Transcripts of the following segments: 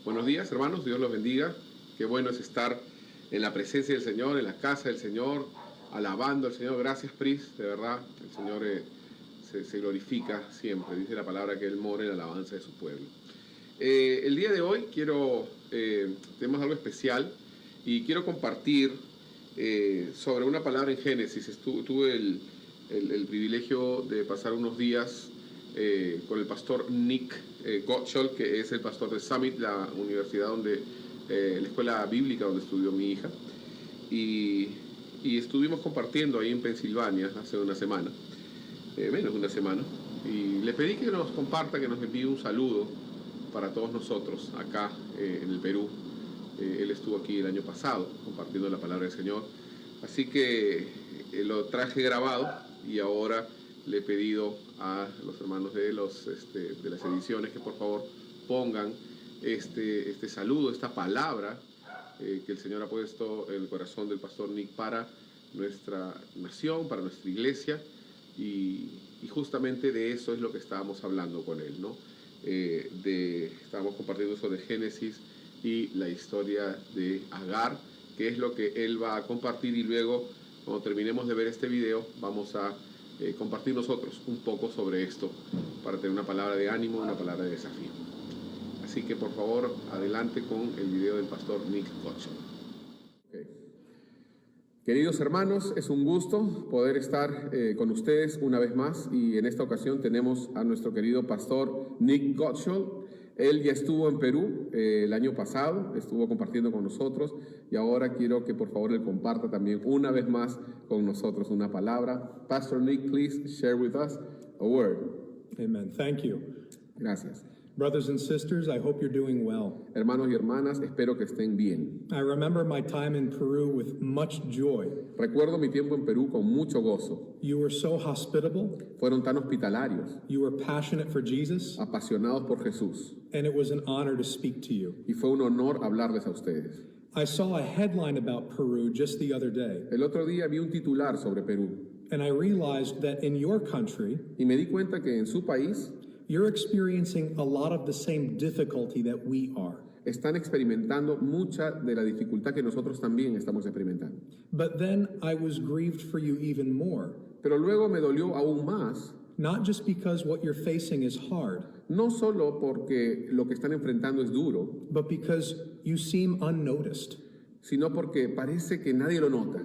Buenos días, hermanos, Dios los bendiga. Qué bueno es estar en la presencia del Señor, en la casa del Señor, alabando al Señor. Gracias, Pris, de verdad, el Señor se glorifica siempre. Dice la palabra que Él mora en la alabanza de su pueblo. El día de hoy tenemos algo especial y quiero compartir sobre una palabra en Génesis. Tuve el privilegio de pasar unos días con el pastor Nick Gottschall, que es el pastor de Summit, la universidad la escuela bíblica donde estudió mi hija, y estuvimos compartiendo ahí en Pensilvania hace una semana, menos de una semana, y le pedí que nos comparta, que nos envíe un saludo para todos nosotros acá en el Perú. Él estuvo aquí el año pasado compartiendo la palabra del Señor, así que lo traje grabado y ahora le he pedido a los hermanos de las ediciones que por favor pongan este saludo, esta palabra que el Señor ha puesto en el corazón del pastor Nick para nuestra nación, para nuestra iglesia, y justamente de eso es lo que estábamos hablando con él, ¿no? Estábamos compartiendo eso de Génesis y la historia de Agar, que es lo que él va a compartir, y luego cuando terminemos de ver este video vamos a compartir nosotros un poco sobre esto para tener una palabra de ánimo, una palabra de desafío. Así que por favor, adelante con el video del pastor Nick Gottschall. Okay. Queridos hermanos, es un gusto poder estar con ustedes una vez más, y en esta ocasión tenemos a nuestro querido pastor Nick Gottschall. Él ya estuvo en Perú el año pasado, estuvo compartiendo con nosotros, y ahora quiero que por favor él comparta también una vez más con nosotros una palabra. Pastor Nick, please share with us a word. Amen. Thank you. Gracias. Brothers and sisters, I hope you're doing well. Hermanos y hermanas, espero que estén bien. I remember my time in Peru with much joy. Recuerdo mi tiempo en Perú con mucho gozo. You were so hospitable. Fueron tan hospitalarios. You were passionate for Jesus. Apasionados por Jesús. And it was an honor to speak to you. Y fue un honor hablarles a ustedes. I saw a headline about Peru just the other day. El otro día vi un titular sobre Perú. And I realized that in your country, y me di cuenta que en su país, you're experiencing a lot of the same difficulty that we are. Están experimentando mucha de la dificultad que nosotros también estamos experimentando. But then I was grieved for you even more. Pero luego me dolió aún más. Not just because what you're facing is hard. No solo porque lo que están enfrentando es duro, but because you seem unnoticed. Sino porque parece que nadie lo nota.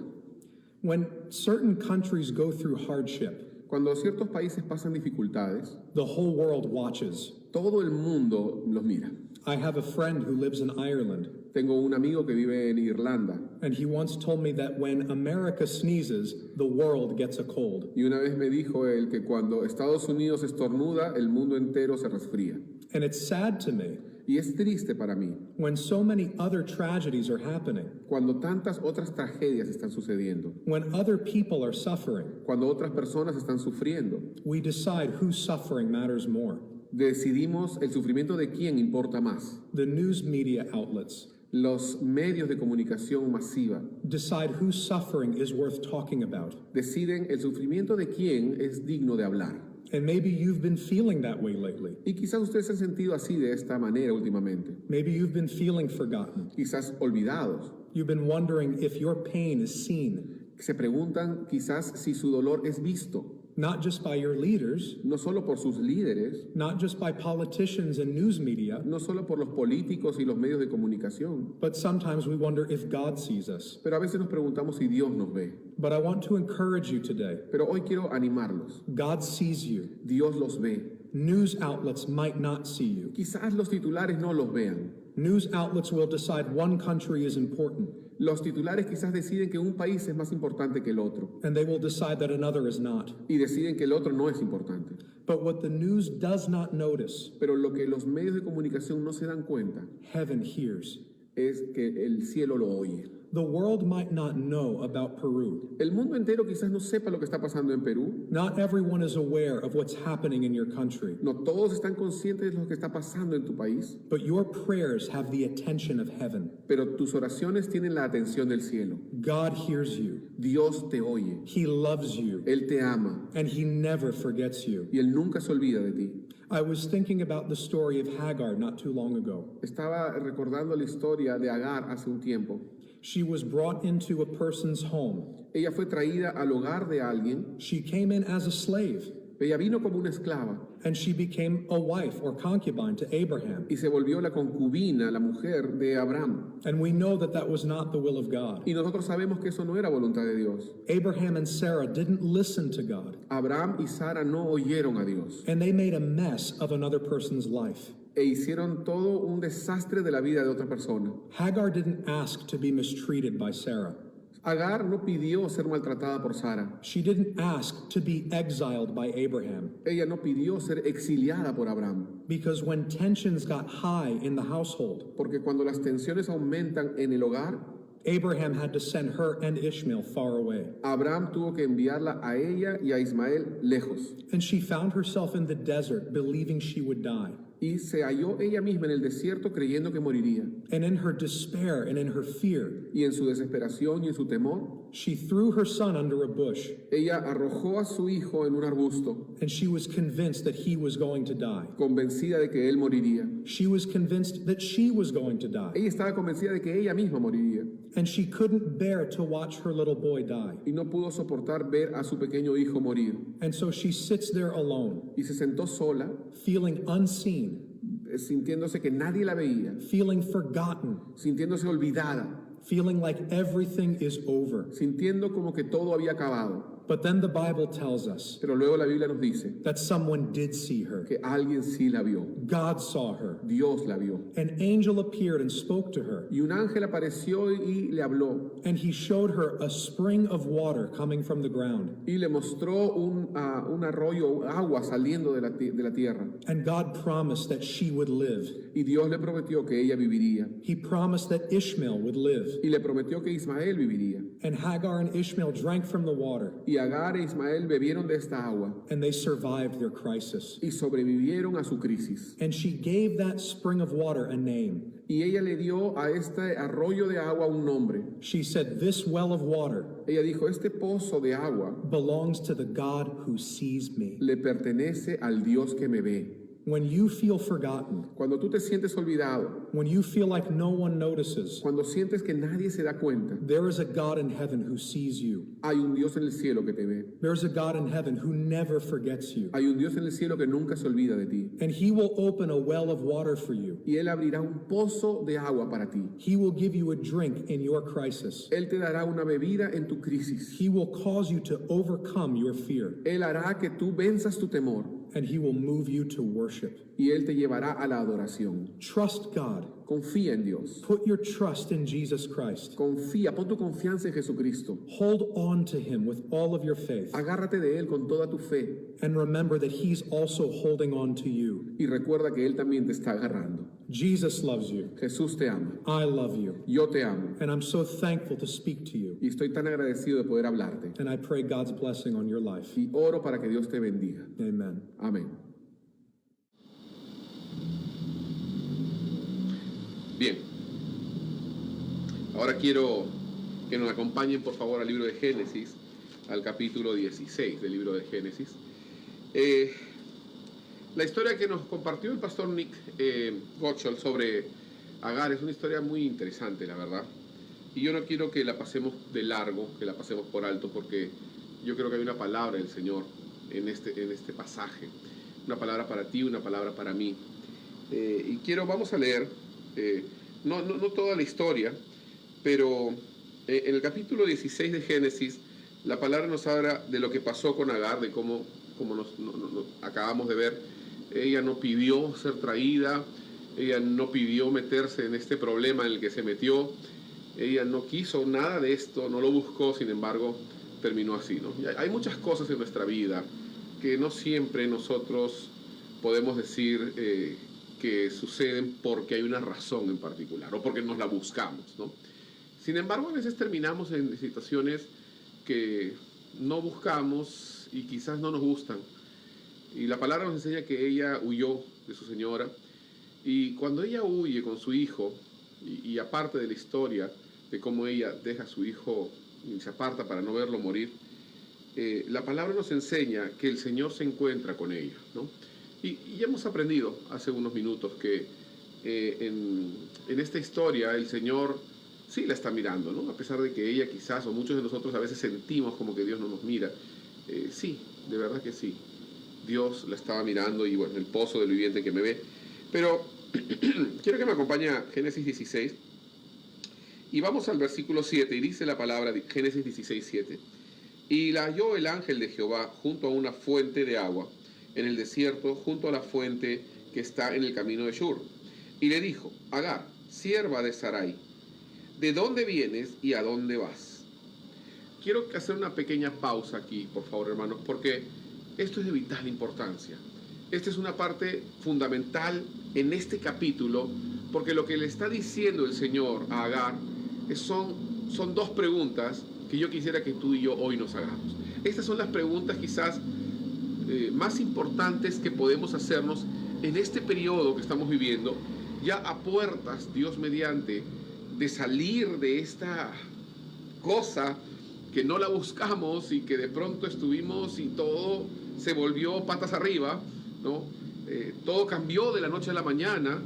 When certain countries go through hardship, cuando ciertos países pasan dificultades, the whole world watches. Todo el mundo los mira. I have a friend who lives in Ireland. Tengo un amigo que vive en Irlanda. And he once told me that when America sneezes, the world gets a cold. Y una vez me dijo él que cuando Estados Unidos estornuda, el mundo entero se resfría. And it's sad to me. Y es triste para mí. When so many other tragedies are happening. Cuando tantas otras tragedias están sucediendo. When other people are suffering. Cuando otras personas están sufriendo. We decide whose suffering matters more. Decidimos el sufrimiento de quién importa más. The news media outlets. Los medios de comunicación masiva decide whose suffering is worth talking about. Deciden el sufrimiento de quién es digno de hablar. And maybe you've been feeling that way lately. Y quizás ustedes se han sentido así de esta manera últimamente. Maybe you've been feeling forgotten. Quizás olvidados. You've been wondering if your pain is seen. Se preguntan quizás si su dolor es visto. Not just by your leaders, no solo por sus líderes, not just by politicians and news media, no solo por los políticos y los medios de comunicación, but sometimes we wonder if God sees us. Pero a veces nos preguntamos si Dios nos ve. But I want to encourage you today. Pero hoy quiero animarlos. God sees you. Dios los ve. News outlets might not see you. Quizás los titulares no los vean. News outlets will decide one country is important. Los titulares quizás deciden que un país es más importante que el otro. And they will decide that another is not. Y deciden que el otro no es importante. But what the news does not notice, pero lo que los medios de comunicación no se dan cuenta, heaven hears. Es que el cielo lo oye. The world might not know about Peru. El mundo entero quizás no sepa lo que está pasando en Perú. Not everyone is aware of what's happening in your country. No todos están conscientes de lo que está pasando en tu país. But your prayers have the attention of heaven. Pero tus oraciones tienen la atención del cielo. God hears you. Dios te oye. He loves you. Él te ama. And he never forgets you. Y Él nunca se olvida de ti. I was thinking about the story of Hagar not too long ago. Estaba recordando la historia de Agar hace un tiempo. She was brought into a person's home. Ella fue traída al hogar de alguien. She came in as a slave. Ella vino como una esclava. And she became a wife or concubine to Abraham. Y se volvió la concubina, la mujer de Abraham. And we know that that was not the will of God. Y nosotros sabemos que eso no era voluntad de Dios. Abraham and Sarah didn't listen to God. Abraham y Sara no oyeron a Dios. And they made a mess of another person's life. E hicieron todo un desastre de la vida de otra persona. Hagar didn't ask to be mistreated by Sarah. Agar no pidió ser maltratada por Sara. She didn't ask to be exiled by Abraham. Ella no pidió ser exiliada por Abraham. Because when tensions got high in the household, Porque cuando las tensiones aumentan en el hogar, Abraham had to send her and Ishmael far away. Abraham tuvo que enviarla a ella y a Ismael lejos. And she found herself in the desert believing she would die. Y se halló ella misma en el desierto creyendo que moriría. And in her despair and in her fear, Y en su desesperación y en su temor, she threw her son under a bush, ella arrojó a su hijo en un arbusto, and she was convinced that he was going to die. convencida de que él moriría. She was convinced that she was going to die. Ella estaba convencida de que ella misma moriría. And she couldn't bear to watch her little boy die. Y no pudo soportar ver a su pequeño hijo morir. And so she sits there alone, Y se sentó sola, feeling unseen, sintiéndose que nadie la veía, feeling forgotten, sintiéndose olvidada, feeling like everything is over. sintiendo como que todo había acabado. But then the Bible tells us Pero luego la Biblia nos dice that someone did see her. que alguien sí la vio. God saw her. Dios la vio. An angel appeared and spoke to her, Y un ángel apareció y le habló. and he showed her a spring of water coming from the ground. Y le mostró un arroyo, agua saliendo de la tierra. And God promised that she would live. Y Dios le prometió que ella viviría. He promised that Ishmael would live. Y le prometió que Ismael viviría. And Hagar and Ishmael drank from the water, Y Agar e Ismael bebieron de esta agua and they survived their crisis. y sobrevivieron a su crisis. And she gave that spring of water a name. Y ella le dio a este arroyo de agua un nombre. She said, "This well of water Ella dijo, este pozo de agua belongs to the God who sees me." le pertenece al Dios que me ve. When you feel forgotten, Cuando tú te sientes olvidado, when you feel like no one notices, cuando sientes que nadie se da cuenta, there is a God in heaven who sees you. hay un Dios en el cielo que te ve. There's a God in heaven who never forgets you. Hay un Dios en el cielo que nunca se olvida de ti. And he will open a well of water for you. Y Él abrirá un pozo de agua para ti. He will give you a drink in your crisis. Él te dará una bebida en tu crisis. He will cause you to overcome your fear. Él hará que tú venzas tu temor. And he will move you to worship. Y Él te llevará a la adoración. Trust God. Confía en Dios. Put your trust in Jesus Christ. Confía, pon tu confianza en Jesucristo. Hold on to him with all of your faith. Agárrate de Él con toda tu fe. And remember that he's also holding on to you. Y recuerda que Él también te está agarrando. Jesus loves you. Jesús te ama. I love you. Yo te amo. And I'm so thankful to speak to you. Y estoy tan agradecido de poder hablarte. And I pray God's blessing on your life. Y oro para que Dios te bendiga. Amen. Amén. Bien. Ahora quiero que nos acompañen, por favor, al libro de Génesis, al capítulo 16 del libro de Génesis. La historia que nos compartió el pastor Nick Gottschall sobre Agar es una historia muy interesante, la verdad. Y yo no quiero que la pasemos de largo, que la pasemos por alto, porque yo creo que hay una palabra del Señor en este pasaje. Una palabra para ti, una palabra para mí. Y vamos a leer, no toda la historia, pero en el capítulo 16 de Génesis, la palabra nos habla de lo que pasó con Agar, de cómo nos acabamos de ver. Ella no pidió ser traída, ella no pidió meterse en este problema en el que se metió, ella no quiso nada de esto, no lo buscó, sin embargo, terminó así, ¿no? Y hay muchas cosas en nuestra vida que no siempre nosotros podemos decir que suceden porque hay una razón en particular o porque nos la buscamos, ¿no? Sin embargo, a veces terminamos en situaciones que no buscamos y quizás no nos gustan. Y la palabra nos enseña que ella huyó de su señora. Y cuando ella huye con su hijo, y aparte de la historia de cómo ella deja a su hijo y se aparta para no verlo morir, la palabra nos enseña que el Señor se encuentra con ella, ¿no? Y hemos aprendido hace unos minutos que en esta historia el Señor sí la está mirando, ¿no? A pesar de que ella quizás, o muchos de nosotros a veces sentimos como que Dios no nos mira. Sí, de verdad que sí. Dios la estaba mirando y bueno, el pozo del viviente que me ve. Pero quiero que me acompañe a Génesis 16 y vamos al versículo 7 y dice la palabra de Génesis 16, 7. Y la halló el ángel de Jehová junto a una fuente de agua en el desierto, junto a la fuente que está en el camino de Shur. Y le dijo: Agar, sierva de Sarai, ¿de dónde vienes y a dónde vas? Quiero hacer una pequeña pausa aquí, por favor, hermanos, porque esto es de vital importancia. Esta es una parte fundamental en este capítulo, porque lo que le está diciendo el Señor a Agar son dos preguntas que yo quisiera que tú y yo hoy nos hagamos. Estas son las preguntas quizás más importantes que podemos hacernos en este periodo que estamos viviendo, ya a puertas, Dios mediante, de salir de esta cosa que no la buscamos y que de pronto estuvimos y todo se volvió patas arriba, ¿no? Todo cambió de la noche a la mañana,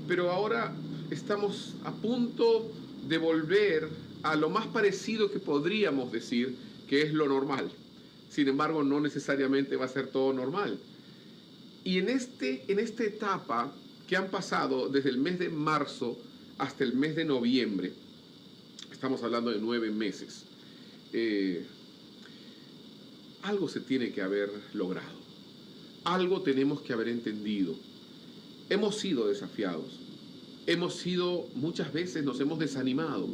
pero ahora estamos a punto de volver a lo más parecido que podríamos decir que es lo normal. Sin embargo, no necesariamente va a ser todo normal. Y en esta etapa que han pasado desde el mes de marzo hasta el mes de noviembre, estamos hablando de 9 meses, algo se tiene que haber logrado. Algo tenemos que haber entendido. Hemos sido desafiados. Muchas veces nos hemos desanimado.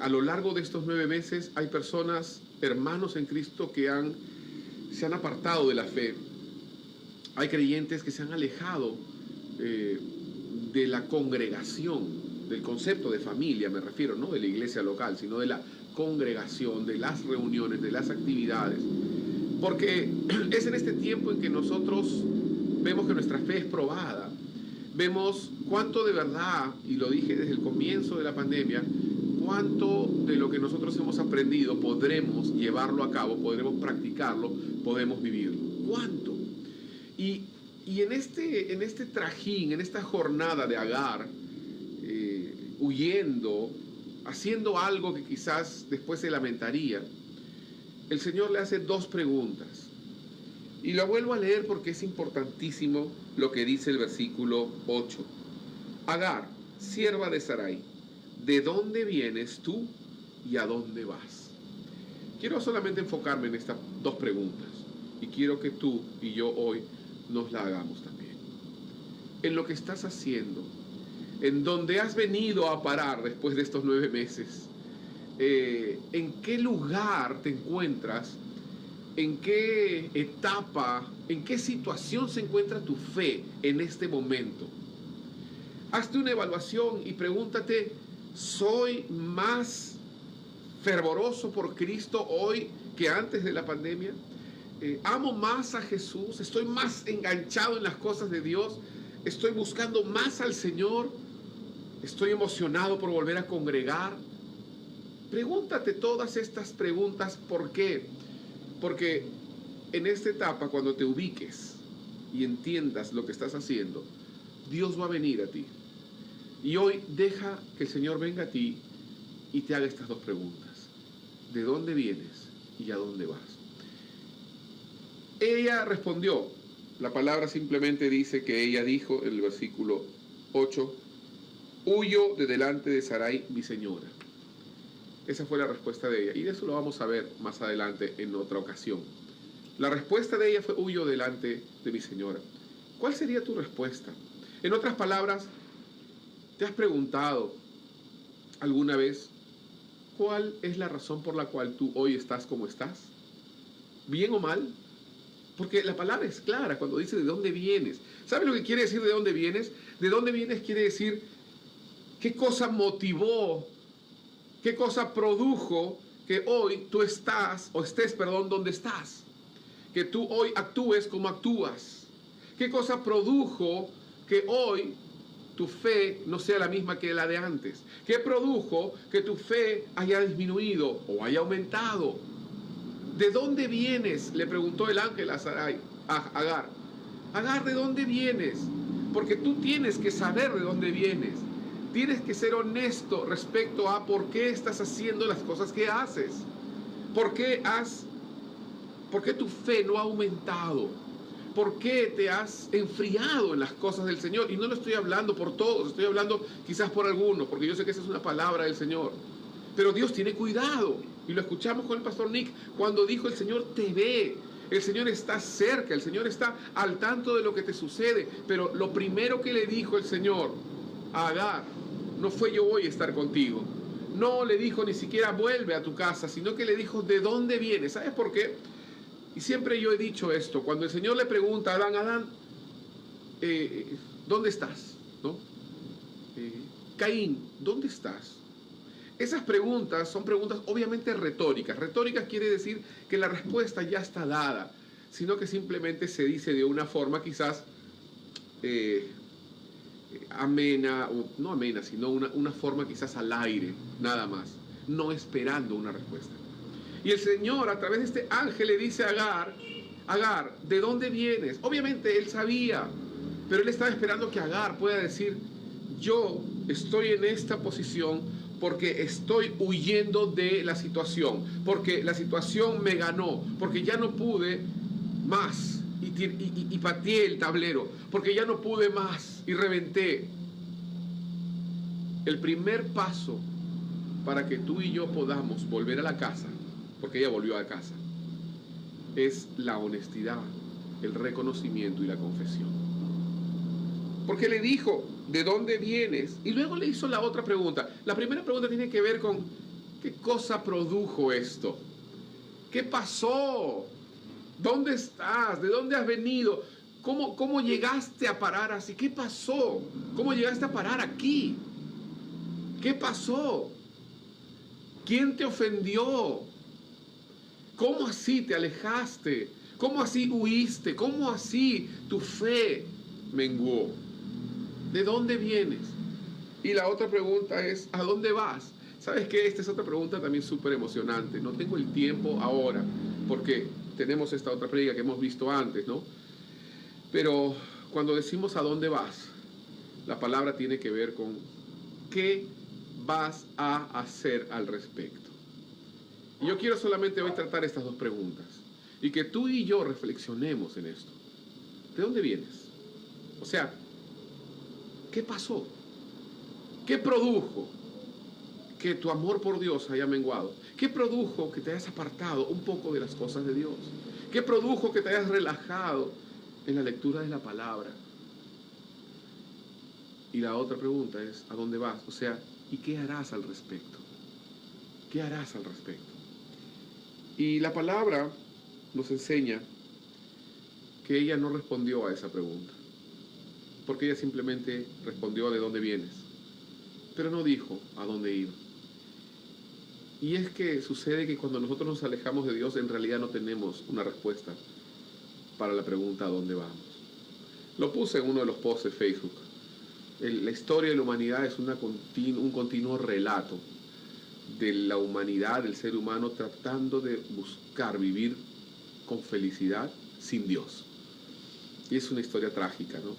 A lo largo de estos 9 meses hay personas, hermanos en Cristo, que se han apartado de la fe. Hay creyentes que se han alejado de la congregación, del concepto de familia, me refiero, no de la iglesia local, sino de la congregación, de las reuniones, de las actividades. Porque es en este tiempo en que nosotros vemos que nuestra fe es probada. Vemos cuánto de verdad, y lo dije desde el comienzo de la pandemia, cuánto de lo que nosotros hemos aprendido podremos llevarlo a cabo, podremos practicarlo, podemos vivirlo. ¿Cuánto? Y en este trajín, en esta jornada de Agar, huyendo, haciendo algo que quizás después se lamentaría, el Señor le hace 2 preguntas. Y lo vuelvo a leer porque es importantísimo lo que dice el versículo 8. Agar, sierva de Sarai, ¿de dónde vienes tú y a dónde vas? Quiero solamente enfocarme en estas 2 preguntas y quiero que tú y yo hoy nos la hagamos también. En lo que estás haciendo, en donde has venido a parar después de estos 9 meses, en qué lugar te encuentras, en qué etapa, en qué situación se encuentra tu fe en este momento. Hazte una evaluación y pregúntate: ¿soy más fervoroso por Cristo hoy que antes de la pandemia? ¿Amo más a Jesús? ¿Estoy más enganchado en las cosas de Dios? ¿Estoy buscando más al Señor? ¿Estoy emocionado por volver a congregar? Pregúntate todas estas preguntas. ¿Por qué? Porque en esta etapa, cuando te ubiques y entiendas lo que estás haciendo, Dios va a venir a ti. Y hoy deja que el Señor venga a ti y te haga estas 2 preguntas. ¿De dónde vienes y a dónde vas? Ella respondió. La palabra simplemente dice que ella dijo en el versículo 8: huyo de delante de Sarai, mi señora. Esa fue la respuesta de ella. Y de eso lo vamos a ver más adelante en otra ocasión. La respuesta de ella fue: huyo delante de mi señora. ¿Cuál sería tu respuesta? En otras palabras, ¿te has preguntado alguna vez cuál es la razón por la cual tú hoy estás como estás? ¿Bien o mal? Porque la palabra es clara cuando dice de dónde vienes. ¿Sabes lo que quiere decir de dónde vienes? De dónde vienes quiere decir qué cosa motivó ¿Qué cosa produjo que hoy tú estés donde estás? Que tú hoy actúes como actúas. ¿Qué cosa produjo que hoy tu fe no sea la misma que la de antes? ¿Qué produjo que tu fe haya disminuido o haya aumentado? ¿De dónde vienes?, le preguntó el ángel a Agar. Agar, ¿de dónde vienes? Porque tú tienes que saber de dónde vienes. Tienes que ser honesto respecto a por qué estás haciendo las cosas que haces. ¿Por qué tu fe no ha aumentado? ¿Por qué te has enfriado en las cosas del Señor? Y no lo estoy hablando por todos, estoy hablando quizás por algunos, porque yo sé que esa es una palabra del Señor. Pero Dios tiene cuidado. Y lo escuchamos con el pastor Nick cuando dijo: el Señor te ve, el Señor está cerca, el Señor está al tanto de lo que te sucede. Pero lo primero que le dijo el Señor a Agar no fue: yo voy a estar contigo. No le dijo ni siquiera vuelve a tu casa, sino que le dijo: ¿de dónde vienes? ¿Sabes por qué? Y siempre yo he dicho esto: cuando el Señor le pregunta a Adán, ¿dónde estás? ¿No? Caín, ¿dónde estás? Esas preguntas son preguntas obviamente retóricas. Retóricas quiere decir que la respuesta ya está dada, sino que simplemente se dice de una forma quizás amena, o no amena, sino una forma quizás al aire, nada más, no esperando una respuesta. Y el Señor, a través de este ángel, le dice a Agar: Agar, ¿de dónde vienes? Obviamente él sabía, pero él estaba esperando que Agar pueda decir: yo estoy en esta posición porque estoy huyendo de la situación, porque la situación me ganó, porque ya no pude más y pateé el tablero, porque ya no pude más y reventé. El primer paso para que tú y yo podamos volver a la casa, porque ella volvió a casa, es la honestidad, el reconocimiento y la confesión. Porque le dijo: ¿de dónde vienes? Y luego le hizo la otra pregunta. La primera pregunta tiene que ver con: ¿qué cosa produjo esto? ¿Qué pasó? ¿Dónde estás? ¿De dónde has venido? ¿Cómo llegaste a parar así? ¿Qué pasó? ¿Cómo llegaste a parar aquí? ¿Qué pasó? ¿Quién te ofendió? ¿Cómo así te alejaste? ¿Cómo así huiste? ¿Cómo así tu fe menguó? ¿De dónde vienes? Y la otra pregunta es: ¿a dónde vas? ¿Sabes qué? Esta es otra pregunta también súper emocionante. No tengo el tiempo ahora, porque tenemos esta otra prédica que hemos visto antes, ¿no? Pero cuando decimos ¿a dónde vas?, la palabra tiene que ver con ¿qué vas a hacer al respecto? Y yo quiero solamente hoy tratar estas dos preguntas y que tú y yo reflexionemos en esto. ¿De dónde vienes? O sea, ¿qué pasó? ¿Qué produjo que tu amor por Dios haya menguado? ¿Qué produjo que te hayas apartado un poco de las cosas de Dios? ¿Qué produjo que te hayas relajado en la lectura de la palabra? Y la otra pregunta es: ¿a dónde vas? O sea, ¿y qué harás al respecto? ¿Qué harás al respecto? Y la palabra nos enseña que ella no respondió a esa pregunta, porque ella simplemente respondió: ¿de dónde vienes? Pero no dijo a dónde iba. Y es que sucede que cuando nosotros nos alejamos de Dios, en realidad no tenemos una respuesta para la pregunta ¿a dónde vamos? Lo puse en uno de los posts de Facebook. La historia de la humanidad es un continuo relato de la humanidad, del ser humano, tratando de buscar vivir con felicidad sin Dios. Y es una historia trágica, ¿no?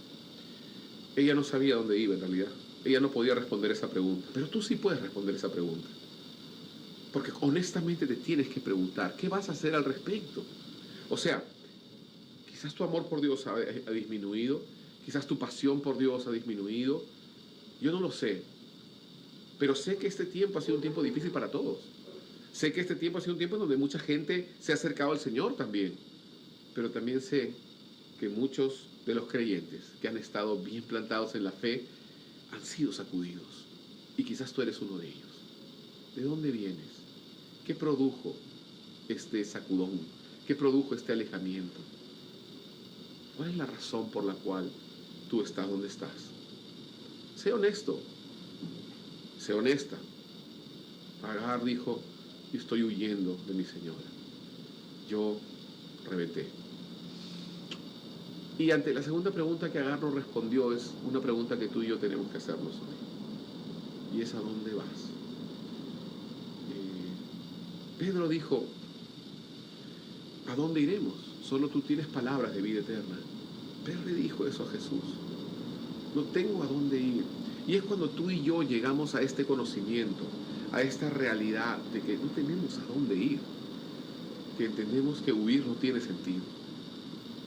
Ella no sabía dónde iba en realidad. Ella no podía responder esa pregunta. Pero tú sí puedes responder esa pregunta. Porque honestamente te tienes que preguntar: ¿qué vas a hacer al respecto? O sea, quizás tu amor por Dios ha disminuido, quizás tu pasión por Dios ha disminuido. Yo no lo sé. Pero sé que este tiempo ha sido un tiempo difícil para todos. Sé que este tiempo ha sido un tiempo en donde mucha gente se ha acercado al Señor también. Pero también sé que muchos de los creyentes que han estado bien plantados en la fe han sido sacudidos. Y quizás tú eres uno de ellos. ¿De dónde vienes? ¿Qué produjo este sacudón? ¿Qué produjo este alejamiento? ¿Cuál es la razón por la cual tú estás donde estás? Sé honesto. Sé honesta. Agar dijo, yo estoy huyendo de mi señora. Yo reventé. Y ante la segunda pregunta que Agar nos respondió, es una pregunta que tú y yo tenemos que hacernos hoy. Y es: ¿a dónde vas? Pedro dijo, ¿a dónde iremos? Solo tú tienes palabras de vida eterna. Pedro le dijo eso a Jesús. No tengo a dónde ir. Y es cuando tú y yo llegamos a este conocimiento, a esta realidad de que no tenemos a dónde ir, que entendemos que huir no tiene sentido,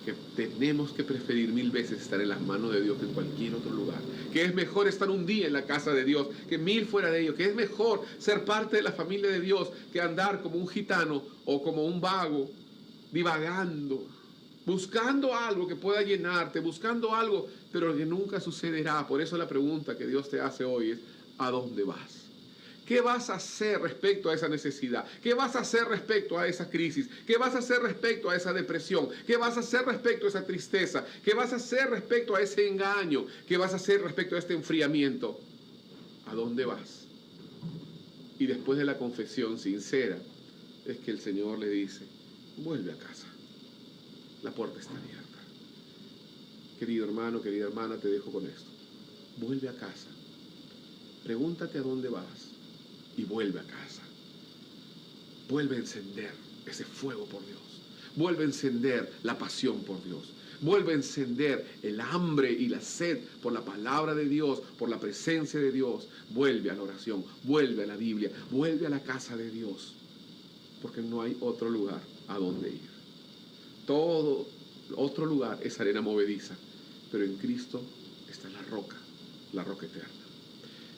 que tenemos que preferir 1000 veces estar en las manos de Dios que en cualquier otro lugar, que es mejor estar un día en la casa de Dios que 1000 fuera de ellos, que es mejor ser parte de la familia de Dios que andar como un gitano o como un vago, divagando, buscando algo que pueda llenarte, buscando algo, pero que nunca sucederá. Por eso la pregunta que Dios te hace hoy es: ¿a dónde vas? ¿Qué vas a hacer respecto a esa necesidad? ¿Qué vas a hacer respecto a esa crisis? ¿Qué vas a hacer respecto a esa depresión? ¿Qué vas a hacer respecto a esa tristeza? ¿Qué vas a hacer respecto a ese engaño? ¿Qué vas a hacer respecto a este enfriamiento? ¿A dónde vas? Y después de la confesión sincera, es que el Señor le dice: vuelve a casa. La puerta está abierta. Querido hermano, querida hermana, te dejo con esto. Vuelve a casa. Pregúntate a dónde vas y vuelve a casa. Vuelve a encender ese fuego por Dios. Vuelve a encender la pasión por Dios. Vuelve a encender el hambre y la sed por la palabra de Dios, por la presencia de Dios. Vuelve a la oración, vuelve a la Biblia, vuelve a la casa de Dios. Porque no hay otro lugar a donde ir. Todo otro lugar es arena movediza, pero en Cristo está la roca eterna.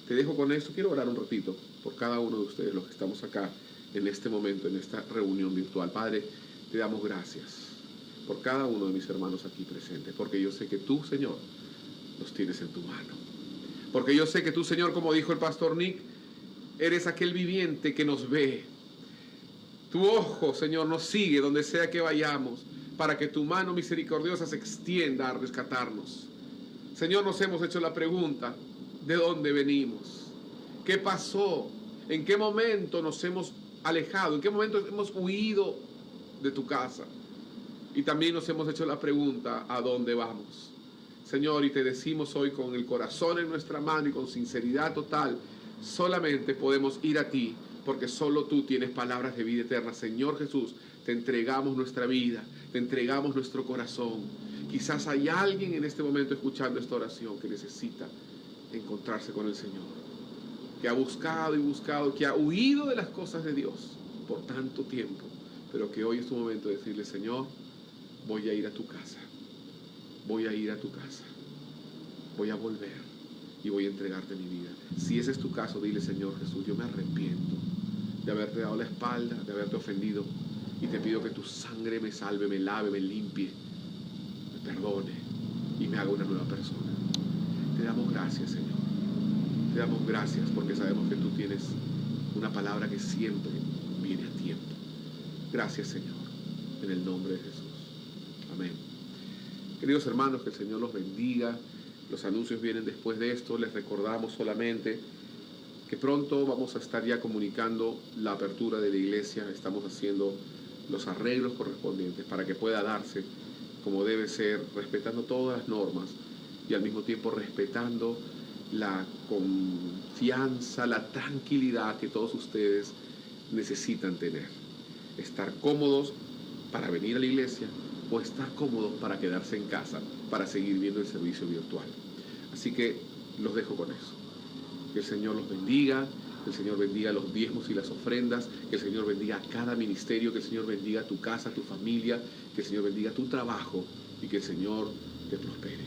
Te dejo con esto. Quiero orar un ratito por cada uno de ustedes, los que estamos acá en este momento, en esta reunión virtual. Padre, te damos gracias por cada uno de mis hermanos aquí presentes, porque yo sé que tú, Señor, los tienes en tu mano. Porque yo sé que tú, Señor, como dijo el pastor Nick, eres aquel viviente que nos ve. Tu ojo, Señor, nos sigue donde sea que vayamos, para que tu mano misericordiosa se extienda a rescatarnos. Señor, nos hemos hecho la pregunta: ¿de dónde venimos? ¿Qué pasó? ¿En qué momento nos hemos alejado? ¿En qué momento hemos huido de tu casa? Y también nos hemos hecho la pregunta: ¿a dónde vamos? Señor, y te decimos hoy con el corazón en nuestra mano y con sinceridad total, solamente podemos ir a ti, porque solo tú tienes palabras de vida eterna. Señor Jesús, te entregamos nuestra vida, te entregamos nuestro corazón. Quizás hay alguien en este momento escuchando esta oración que necesita encontrarse con el Señor, que ha buscado y buscado, que ha huido de las cosas de Dios por tanto tiempo, pero que hoy es tu momento de decirle: Señor, voy a ir a tu casa, voy a ir a tu casa, voy a volver y voy a entregarte mi vida. Si ese es tu caso, dile: Señor Jesús, yo me arrepiento de haberte dado la espalda, de haberte ofendido, y te pido que tu sangre me salve, me lave, me limpie, me perdone y me haga una nueva persona. Te damos gracias, Señor. Te damos gracias porque sabemos que tú tienes una palabra que siempre viene a tiempo. Gracias, Señor, en el nombre de Jesús. Amén. Queridos hermanos, que el Señor los bendiga. Los anuncios vienen después de esto. Les recordamos solamente que pronto vamos a estar ya comunicando la apertura de la iglesia. Estamos haciendo los arreglos correspondientes para que pueda darse como debe ser, respetando todas las normas y al mismo tiempo respetando la confianza, la tranquilidad que todos ustedes necesitan tener. Estar cómodos para venir a la iglesia o estar cómodos para quedarse en casa, para seguir viendo el servicio virtual. Así que los dejo con eso. Que el Señor los bendiga, que el Señor bendiga los diezmos y las ofrendas, que el Señor bendiga a cada ministerio, que el Señor bendiga tu casa, tu familia, que el Señor bendiga tu trabajo y que el Señor te prospere.